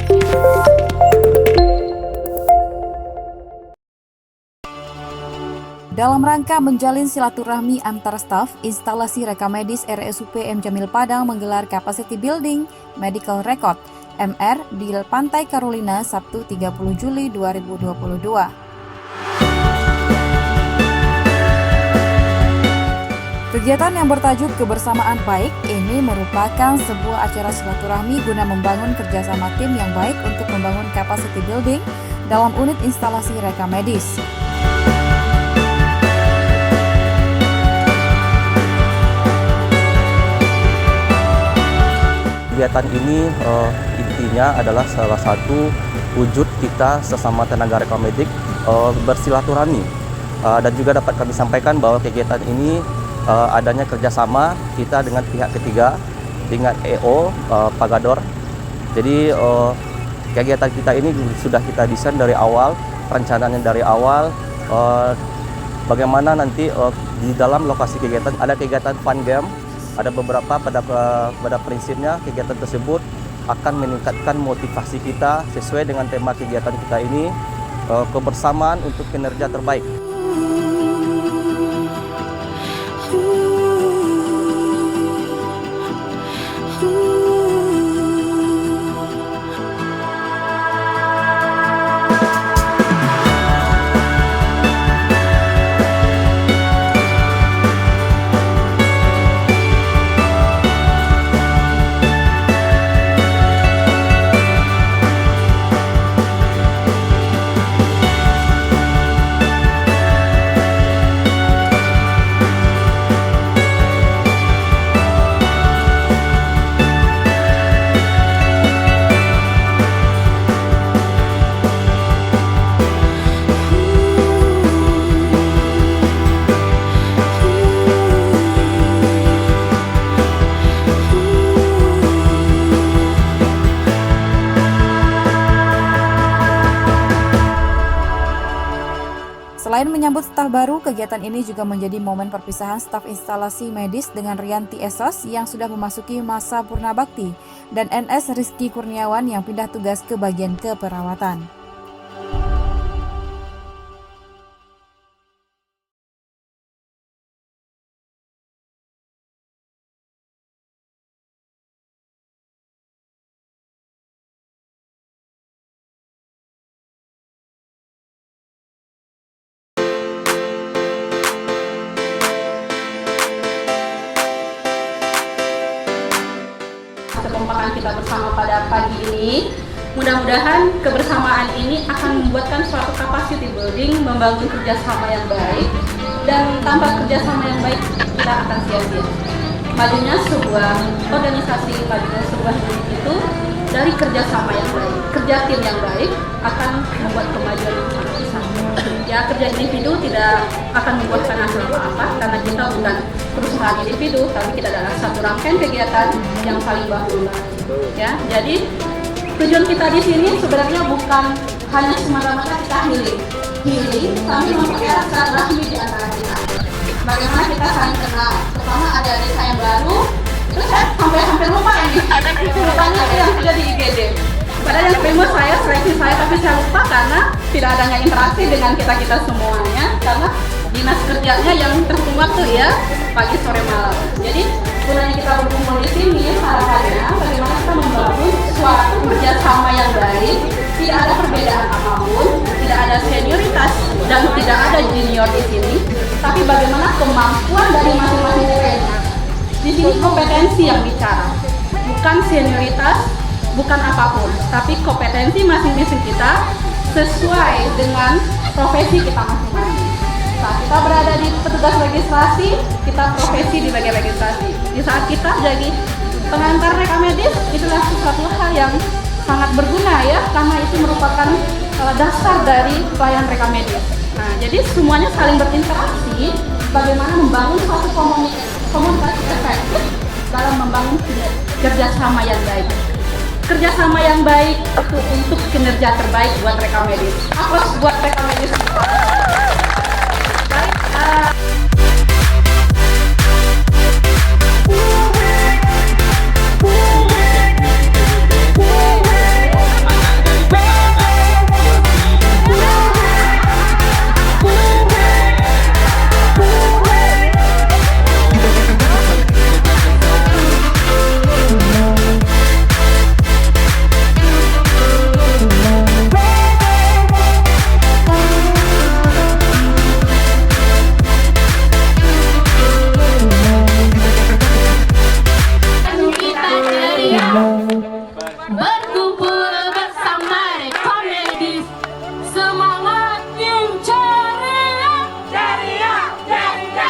Dalam rangka menjalin silaturahmi antar staf, instalasi rekamedis RSUP M. Jamil Padang menggelar Capacity Building Medical Record MR di Pantai Carolina Sabtu 30 Juli 2022. Kegiatan yang bertajuk Kebersamaan Baik ini merupakan sebuah acara silaturahmi guna membangun kerjasama tim yang baik untuk membangun capacity building dalam unit instalasi rekamedis. Kegiatan ini intinya adalah salah satu wujud kita sesama tenaga rekamedik bersilaturahmi, dan juga dapat kami sampaikan bahwa kegiatan ini adanya kerjasama kita dengan pihak ketiga, dengan EO Pagador. Jadi kegiatan kita ini sudah kita desain dari awal, perencanaannya dari awal, bagaimana nanti di dalam lokasi kegiatan ada kegiatan fun game. Ada beberapa pada prinsipnya kegiatan tersebut akan meningkatkan motivasi kita sesuai dengan tema kegiatan kita ini, kebersamaan untuk kinerja terbaik. Selain menyambut staf baru, kegiatan ini juga menjadi momen perpisahan staf instalasi medis dengan Rianti Esos yang sudah memasuki masa purna bakti dan NS Rizky Kurniawan yang pindah tugas ke bagian keperawatan. Kekompakan kita bersama pada pagi ini, mudah-mudahan kebersamaan ini akan membuatkan suatu capacity building, membangun kerjasama yang baik, dan tanpa kerjasama yang baik kita akan sia-sia. Majunya sebuah organisasi, majunya sebuah unit itu dari kerjasama yang baik, kerja tim yang baik akan membuat kemajuan yang sangat besar. Ya, kerja individu tidak akan membuahkan hasil apa-apa karena kita bukan perusahaan individu, tapi kita adalah satu rangkaian kegiatan yang saling bahu-membahu. Ya, jadi tujuan kita di sini sebenarnya bukan hanya semata-mata kita healing, tapi mempererat silaturahmi di antara kita. Bagaimana kita saling kenal, terutama ada desa yang baru, terus saya sampai lupa ini, rupanya yang sudah di IGD. Padahal yang famous saya, seleksi saya, tapi saya lupa karena tidak adanya interaksi dengan kita semuanya, karena dinas kerjanya yang terkuat tuh ya, pagi, sore, malam. Jadi gunanya kita berkumpul di sini, harapannya bagaimana kita membangun suatu kerjasama yang baik, tidak ada perbedaan apapun, tidak ada senioritas dan tidak ada junior di sini, tapi bagaimana kemampuan dari masing-masing trainer. Di sini kompetensi yang bicara, bukan senioritas, bukan apapun, tapi kompetensi masing-masing kita sesuai dengan profesi kita masing-masing. Saat kita berada di petugas registrasi, kita profesi di bagian registrasi. Di saat kita jadi pengantar rekamedis, itulah sesuatu hal yang sangat berguna ya, karena itu merupakan dasar dari pelayanan rekamedis. Nah, jadi semuanya saling berinteraksi, bagaimana membangun suatu komunikasi efektif dalam membangun kerjasama yang baik. Kerjasama yang baik itu untuk kinerja terbaik buat rekamedis. Aplaus buat rekamedis. Baik. berkumpul bersama rekomedis, semangat yang ceria, ceria, ceria,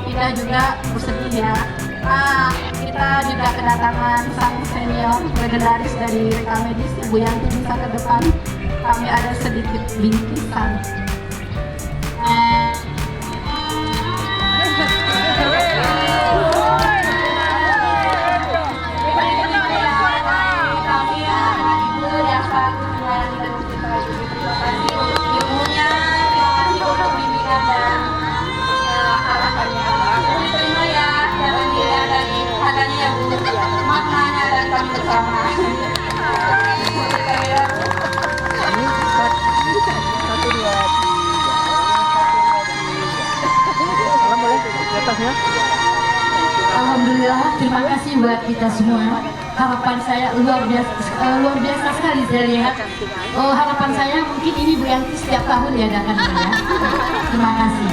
kita juga bersedih ya. Kita juga kedatangan sang senior legendaris dari Rekamedis, Ibu Yanti. Bisa ke depan, kami ada sedikit bingkisan. Maknanya dan kami bersama. Satu dua. Alhamdulillah, terima kasih buat kita semua. Harapan saya luar biasa sekali saya lihat. Harapan saya mungkin ini Bu Yanti setiap tahun diadakan ya. Terima kasih.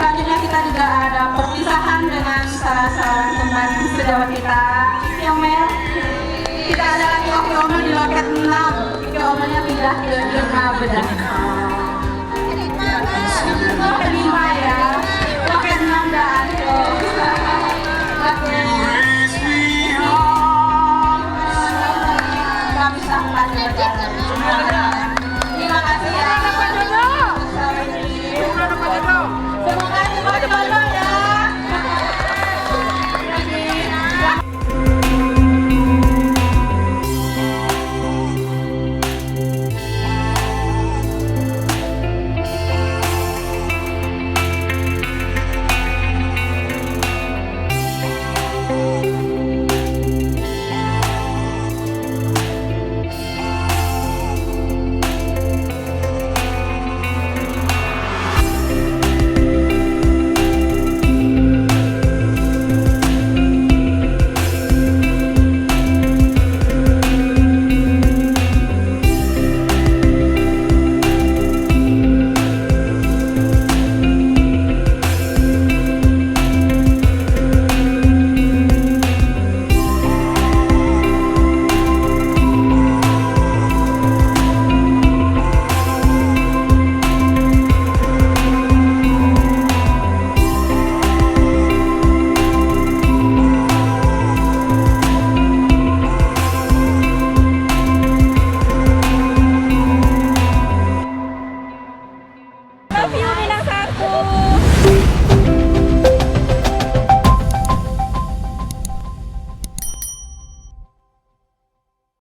Selanjutnya kita juga ada perpisahan dengan salah seorang teman sejawat kita, Yomel. Kita ada lagi Omel di loket 6. Omelnya pindah ke Irma Bedah. Loket 5 ya.